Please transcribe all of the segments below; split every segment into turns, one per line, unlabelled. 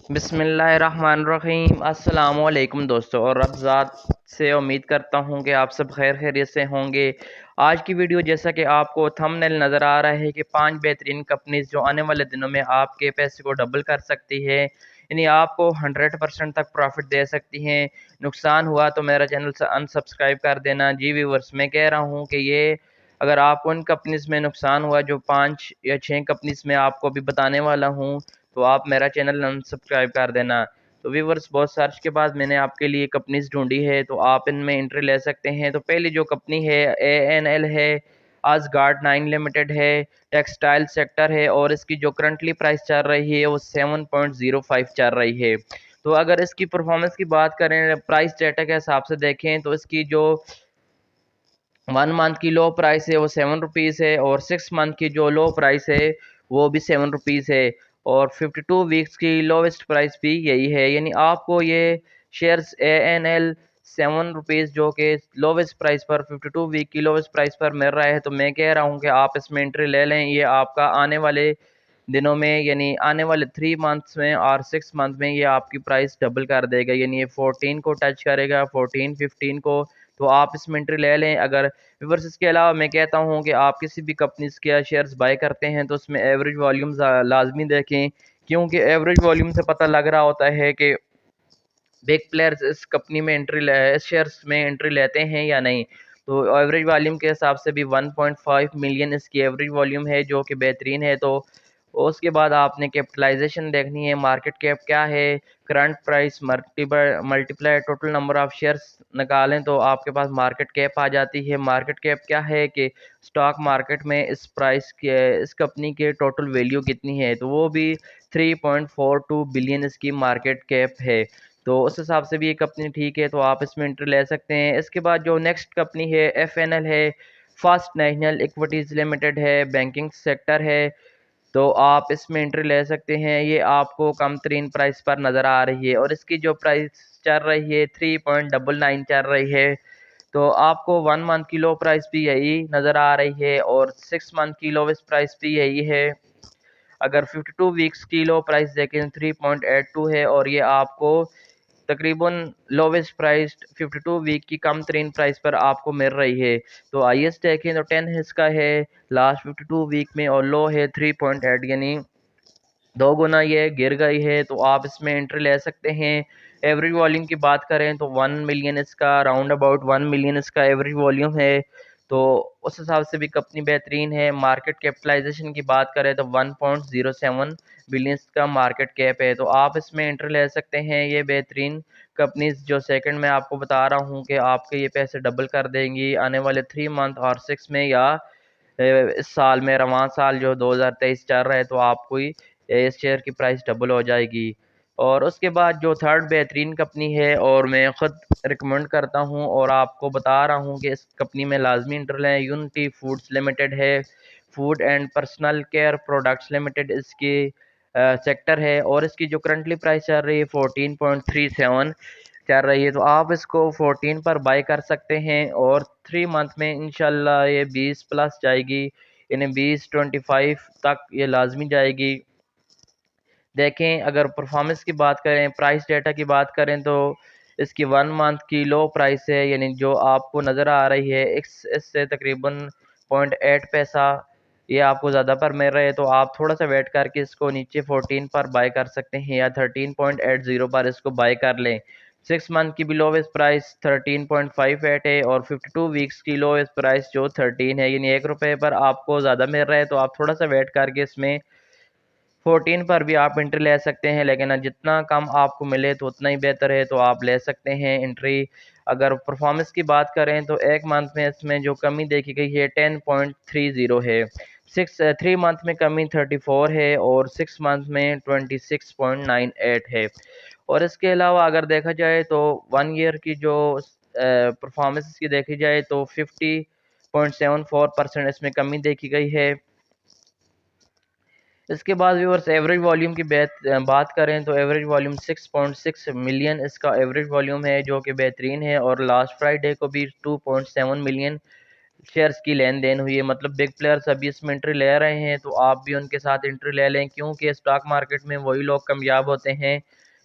बिस्मिल्लाहिर्रहमानिर्रहीम अस्सलामुअलैकुम दोस्तों, और रब ज़ात से उम्मीद करता हूँ कि आप सब खैर खैरियत से होंगे। आज की वीडियो जैसा कि आपको थंबनेल नज़र आ रहा है कि 5 बेहतरीन कंपनीज जो आने वाले दिनों में आपके पैसे को डबल कर सकती है, यानी आपको 100% तक प्रॉफिट दे सकती हैं। नुकसान हुआ तो मेरा चैनल से अनसब्सक्राइब कर देना। जी व्यूवर्स, मैं कह रहा हूँ कि ये अगर आपको उन कंपनीज में नुकसान हुआ जो 5 या 6 कंपनीज में आपको अभी बताने वाला हूँ, तो आप मेरा चैनल अनसब्सक्राइब कर देना। तो व्यूवर्स, बहुत सर्च के बाद मैंने आपके लिए कंपनीज ढूंढी है, तो आप इनमें एंट्री ले सकते हैं। तो पहली जो कंपनी है ANL है, आसगार्ड 9 लिमिटेड है, टेक्सटाइल सेक्टर है, और इसकी जो करंटली प्राइस चल रही है वो 7.05 चल रही है। तो अगर इसकी परफॉर्मेंस की बात करें, प्राइस डेटा के हिसाब से देखें, तो इसकी जो 1 मंथ की लो प्राइस है वो 7 रुपीज़ है, और 6 मंथ की जो लो प्राइस है वो भी 7 रुपीज़ है, और 52 वीक्स की लोवेस्ट प्राइस भी यही है। यानी आपको ये शेयर्स ANL 7 रुपीज़ जो कि लोवेस्ट प्राइस पर 52 वीक की लोवेस्ट प्राइस पर मिल रहा है। तो मैं कह रहा हूँ कि आप इसमें एंट्री ले लें। ये आपका आने वाले दिनों में, यानी आने वाले 3 मंथ्स में और 6 मंथ में, ये आपकी प्राइस डबल कर देगा। यानी ये 14 को टच करेगा, 14 15 को। तो आप इसमें एंट्री ले लें। अगर व्यूअर्स, इसके अलावा मैं कहता हूं कि आप किसी भी कंपनी के शेयर्स बाय करते हैं तो उसमें एवरेज वॉल्यूम लाजमी देखें, क्योंकि एवरेज वॉल्यूम से पता लग रहा होता है कि बिग प्लेयर्स इस कंपनी में इस शेयर्स में एंट्री लेते हैं या नहीं। तो एवरेज वॉल्यूम के हिसाब से भी 1.5 मिलियन इसकी एवरेज वॉल्यूम है, जो कि बेहतरीन है। तो उसके बाद आपने कैपिटलाइजेशन देखनी है, मार्केट कैप क्या है, current price multiply total number of shares निकालें तो आपके पास मार्केट कैप आ जाती है। मार्केट कैप क्या है कि स्टॉक मार्केट में इस प्राइस के, इस कंपनी के टोटल वैल्यू कितनी है, तो वो भी 3.42 बिलियन इसकी मार्केट कैप है। तो उस हिसाब से भी ये कंपनी ठीक है, तो आप इसमें एंट्री ले सकते हैं। इसके बाद जो नेक्स्ट कंपनी है FNL है, फर्स्ट नेशनल इक्विटीज़ लिमिटेड है, बैंकिंग सेक्टर है। तो आप इसमें एंट्री ले सकते हैं। ये आपको कम तरीन प्राइस पर नज़र आ रही है, और इसकी जो प्राइस चल रही है 3.99 चल रही है। तो आपको 1 मंथ की लो प्राइस भी यही नज़र आ रही है, और 6 मंथ की लोवेस्ट प्राइस भी यही है। अगर 52 वीक्स की लो प्राइस देखें 3.82 है, और ये आपको तकरीबन लोवेस्ट प्राइस 52 वीक की कम तरीन प्राइस पर आपको मिल रही है। तो हाईएस्ट देखें तो 10 इसका है लास्ट 52 वीक में, और लो है 3.8, यानी 2 गुना ये गिर गई है। तो आप इसमें एंट्री ले सकते हैं। एवरेज वॉल्यूम की बात करें तो 1 मिलियन इसका, राउंड अबाउट 1 मिलियन इसका एवरेज वॉल्यूम है। तो उस हिसाब से भी कंपनी बेहतरीन है। मार्केट कैपिटलाइजेशन की बात करें तो 1.07 बिलियन का मार्केट कैप है। तो आप इसमें एंट्री ले सकते हैं। ये बेहतरीन कंपनीज जो सेकंड में आपको बता रहा हूँ कि आपके ये पैसे डबल कर देंगी आने वाले 3 मंथ और 6 में, या इस साल में, रवां साल जो 2023 चल रहा है, तो आपको इस शेयर की प्राइस डबल हो जाएगी। और उसके बाद जो थर्ड बेहतरीन कंपनी है, और मैं ख़ुद रिकमेंड करता हूँ और आपको बता रहा हूँ कि इस कंपनी में लाजमी इंटर लें, यूनिटी फूड्स लिमिटेड है। Food and personal care products limited इसकी सेक्टर है, और इसकी जो करंटली प्राइस चल रही है 14.37 चल रही है। तो आप इसको 14 पर बाय कर सकते हैं, और 3 मंथ में इंशाल्लाह ये 20 प्लस जाएगी, यानी 20-25 तक ये लाजमी जाएगी। देखें, अगर परफॉर्मेंस की बात करें, प्राइस डेटा की बात करें, तो इसकी 1 मंथ की लो प्राइस है, यानी जो आपको नज़र आ रही है इससे तकरीबन 0.8 पैसा ये आपको ज़्यादा पर मिल रहा है। तो आप थोड़ा सा वेट करके इसको नीचे 14 पर बाय कर सकते हैं, या 13.80 पर इसको बाय कर लें। 6 मंथ की भी लोवेस्ट प्राइस 13.58 है, और 52 वीक्स की लोवेस्ट प्राइस जो 13 है, यानी 1 रुपये पर आपको ज़्यादा मिल रहा है। तो आप थोड़ा सा वेट करके इसमें 14 पर भी आप एंट्री ले सकते हैं, लेकिन जितना कम आपको मिले तो उतना ही बेहतर है। तो आप ले सकते हैं एंट्री। अगर परफॉर्मेंस की बात करें तो 1 मंथ में इसमें जो कमी देखी गई है 10.30 है, 3 मंथ में कमी 34 है, और 6 मंथ में 26.98 है। और इसके अलावा अगर देखा जाए तो 1 ईयर की जो परफॉर्मेंस की देखी जाए तो 50.74% इसमें कमी देखी गई है। इसके बाद व्यूअर्स, एवरेज वॉल्यूम की बात करें तो एवरेज वॉल्यूम 6.6 मिलियन इसका एवरेज वॉल्यूम है, जो कि बेहतरीन है। और लास्ट फ्राइडे को भी 2.7 मिलियन शेयर्स की लेन देन हुई है, मतलब बिग प्लेयर्स अभी इसमें एंट्री ले रहे हैं, तो आप भी उनके साथ एंट्री ले लें, क्योंकि स्टॉक मार्केट में वही लोग कामयाब होते हैं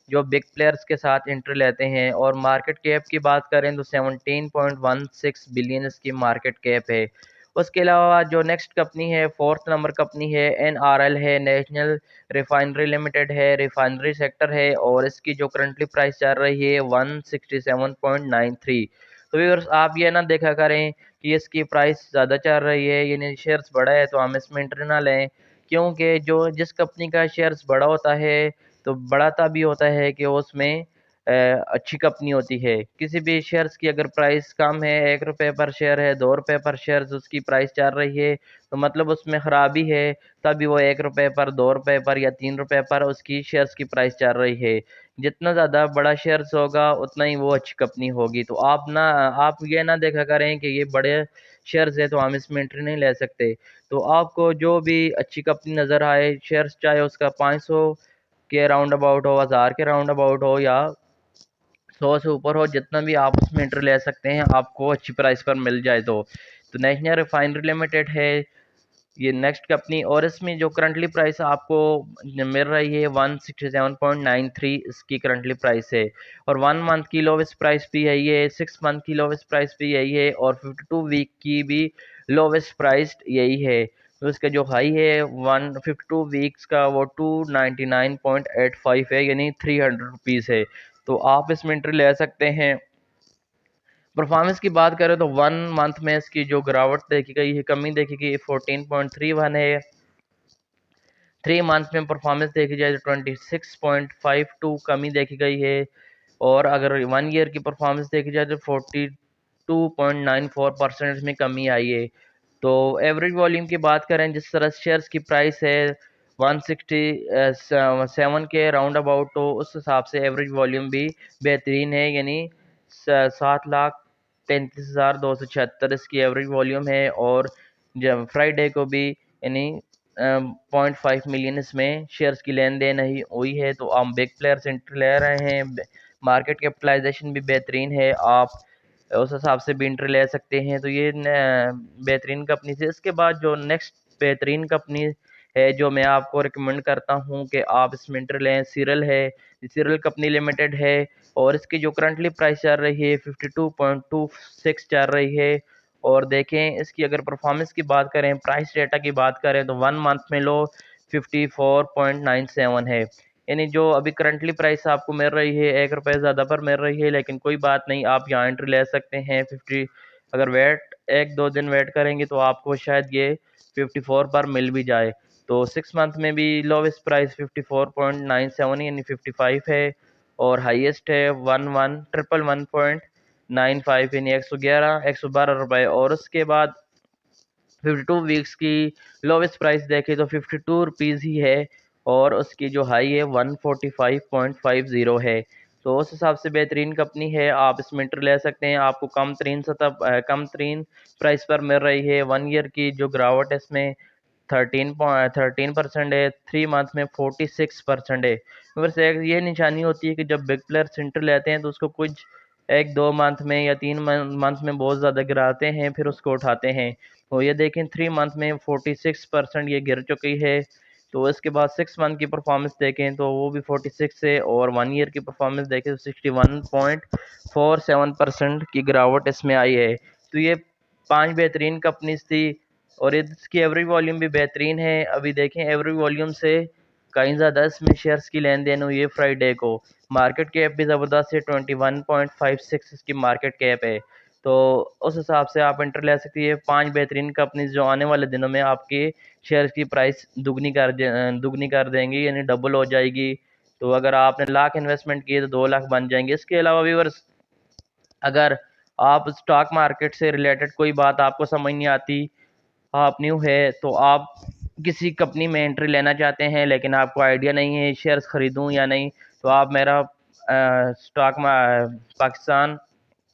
जो बिग प्लेयर्स के साथ एंट्री लेते हैं। और मार्केट कैप की बात करें तो 17.16 बिलियन इसकी मार्केट कैप है। उसके अलावा जो नेक्स्ट कंपनी है, फोर्थ नंबर कंपनी है NRL है, नेशनल रिफाइनरी लिमिटेड है, रिफाइनरी सेक्टर है, और इसकी जो करंटली प्राइस चल रही है 167.93। तो व्यूअर्स आप ये ना देखा करें कि इसकी प्राइस ज़्यादा चल रही है, यानी शेयर्स बड़ा है तो हम इसमें एंट्री ना लें, क्योंकि जो जिस कंपनी का शेयर्स बड़ा होता है तो बड़ा तभी होता है कि उसमें अच्छी कंपनी होती है। किसी भी शेयर्स की अगर प्राइस कम है, 1 रुपये पर शेयर है, 2 रुपये पर शेयर उसकी प्राइस चल रही है, तो मतलब उसमें ख़राबी है, तभी वो 1 रुपये पर, 2 रुपये पर या 3 रुपये पर उसकी शेयर्स की प्राइस चल रही है। जितना ज़्यादा बड़ा शेयर्स होगा उतना ही वो अच्छी कंपनी होगी। तो आप ये ना देखा करें कि ये बड़े शेयर्स है तो हम इसमें एंट्री नहीं ले सकते। तो आपको जो भी अच्छी कंपनी नज़र आए, शेयर्स चाहे उसका 500 के राउंड अबाउट हो, 1000 के राउंड अबाउट हो, या 100 से ऊपर हो, जितना भी आप उसमें एंट्री ले सकते हैं, आपको अच्छी प्राइस पर मिल जाए तो नेशनल रिफाइनरी लिमिटेड है ये नेक्स्ट कंपनी, और इसमें जो करंटली प्राइस आपको मिल रही है 167.93 इसकी करंटली प्राइस है। और 1 मंथ की लोवेस्ट प्राइस भी यही है, 6 मंथ की लोवेस्ट प्राइस भी यही है, और 52 वीक की भी लोवेस्ट प्राइस यही है। तो इसका जो हाई है 152 वीक्स का वो 299.85 है, यानी 300 रुपीज़ है। तो आप इसमें एंट्री ले सकते हैं। परफॉर्मेंस की बात करें तो 1 मंथ में इसकी जो गिरावट देखी गई है, कमी देखी गई 14.31 है। 3 मंथ में परफॉर्मेंस देखी जाए तो 26.52 कमी देखी गई है। और अगर 1 ईयर की परफॉर्मेंस देखी जाए तो 42.94% इसमें कमी आई है। तो एवरेज वॉल्यूम की बात करें, जिस तरह शेयर्स की प्राइस है 167 के राउंड अबाउट, तो उस हिसाब से एवरेज वॉल्यूम भी बेहतरीन है, यानी 7,33,276 इसकी एवरेज वॉल्यूम है। और जब फ्राइडे को भी यानी 0.5 मिलियन इसमें शेयर्स की लेन देन हुई है। तो हम बिग प्लेयर्स एंट्री ले रहे हैं, मार्केट कैपिटलाइजेशन भी बेहतरीन है, आप उस हिसाब से भी एंट्री ले सकते हैं। तो ये बेहतरीन कंपनी से। इसके बाद जो नेक्स्ट बेहतरीन कंपनी है जो मैं आपको रिकमेंड करता हूँ कि आप इसमें एंट्री लें, सीरल है, सीरल कंपनी लिमिटेड है, और इसकी जो करंटली प्राइस चल रही है 52.26 चल रही है। और देखें इसकी अगर परफॉर्मेंस की बात करें, प्राइस डेटा की बात करें, तो 1 मंथ में लो 54.97 है, यानी जो अभी करंटली प्राइस आपको मिल रही है 1 रुपये ज़्यादा पर मिल रही है, लेकिन कोई बात नहीं, आप यहाँ एंट्री ले सकते हैं 50। अगर वेट 1-2 दिन वेट करेंगे तो आपको शायद ये 54 पर मिल भी जाए। तो 6 मंथ में भी लोवेस्ट प्राइस 54.97 यानी 55 है, और हाईएस्ट है 11111.95 यानी 112 रुपये। और उसके बाद 52 वीक्स की लोवेस्ट प्राइस देखें तो 52 रुपीज़ ही है, और उसकी जो हाई है 145.50 है। तो उस हिसाब से बेहतरीन कंपनी है, आप इसमें एंट्री ले सकते हैं। आपको कम तरीन प्राइस पर मिल रही है। 1 ईयर की जो गिरावट है इसमें 13% है, 3 मंथ में 46% है। बस एक ये निशानी होती है कि जब बिग प्लेयर्स एंट्री लेते हैं तो उसको कुछ 1-2 मंथ में या 3 मंथ में बहुत ज़्यादा गिराते हैं, फिर उसको उठाते हैं। तो ये देखें 3 मंथ में 46% ये गिर चुकी है। तो इसके बाद 6 मंथ की परफॉर्मेंस देखें तो वो भी 46 है, और 1 ईयर की परफॉर्मेंस देखें तो 61.47% की गिरावट इसमें आई है। तो ये 5 बेहतरीन कंपनीज थी, और इसकी एवरेज वॉल्यूम भी बेहतरीन है। अभी देखें एवरेज वॉल्यूम से कहीं ज़्यादा इसमें शेयर्स की लेन देन हुई है फ्राइडे को। मार्केट कैप भी ज़बरदस्त है, 21.56 इसकी मार्केट कैप है। तो उस हिसाब से आप एंटर ले सकती है 5 बेहतरीन कंपनीज जो आने वाले दिनों में आपके शेयर की प्राइस दुगनी कर देंगी, यानी डबल हो जाएगी। तो अगर आपने लाख इन्वेस्टमेंट किए तो 2 लाख बन जाएंगे। इसके अलावा व्यूअर्स, अगर आप स्टॉक मार्केट से रिलेटेड कोई बात आपको समझ नहीं आती, आप न्यू है, तो आप किसी कंपनी में एंट्री लेना चाहते हैं लेकिन आपको आइडिया नहीं है शेयर्स खरीदूं या नहीं, तो आप मेरा पाकिस्तान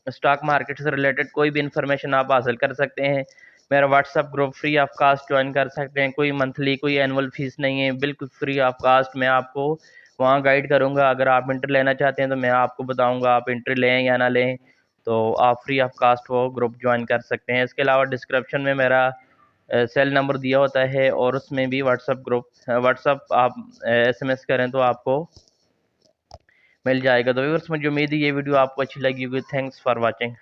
स्टॉक मार्केट से रिलेटेड कोई भी इंफॉर्मेशन आप हासिल कर सकते हैं। मेरा WhatsApp group free of cost join कर सकते हैं, कोई मंथली कोई एनुअल फीस नहीं है, बिल्कुल फ्री ऑफ कास्ट। मैं आपको वहाँ गाइड करूँगा। अगर आप एंट्री लेना चाहते हैं तो मैं आपको बताऊँगा आप एंट्री लें या ना लें। तो आप फ्री ऑफ कास्ट वो ग्रुप ज्वाइन कर सकते हैं। इसके अलावा डिस्क्रिप्शन में मेरा सेल नंबर दिया होता है और उसमें भी व्हाट्सअप आप SMS करें तो आपको मिल जाएगा। तो व्यूअर्स, मुझे उम्मीद है ये वीडियो आपको अच्छी लगी होगी। Thanks for watching.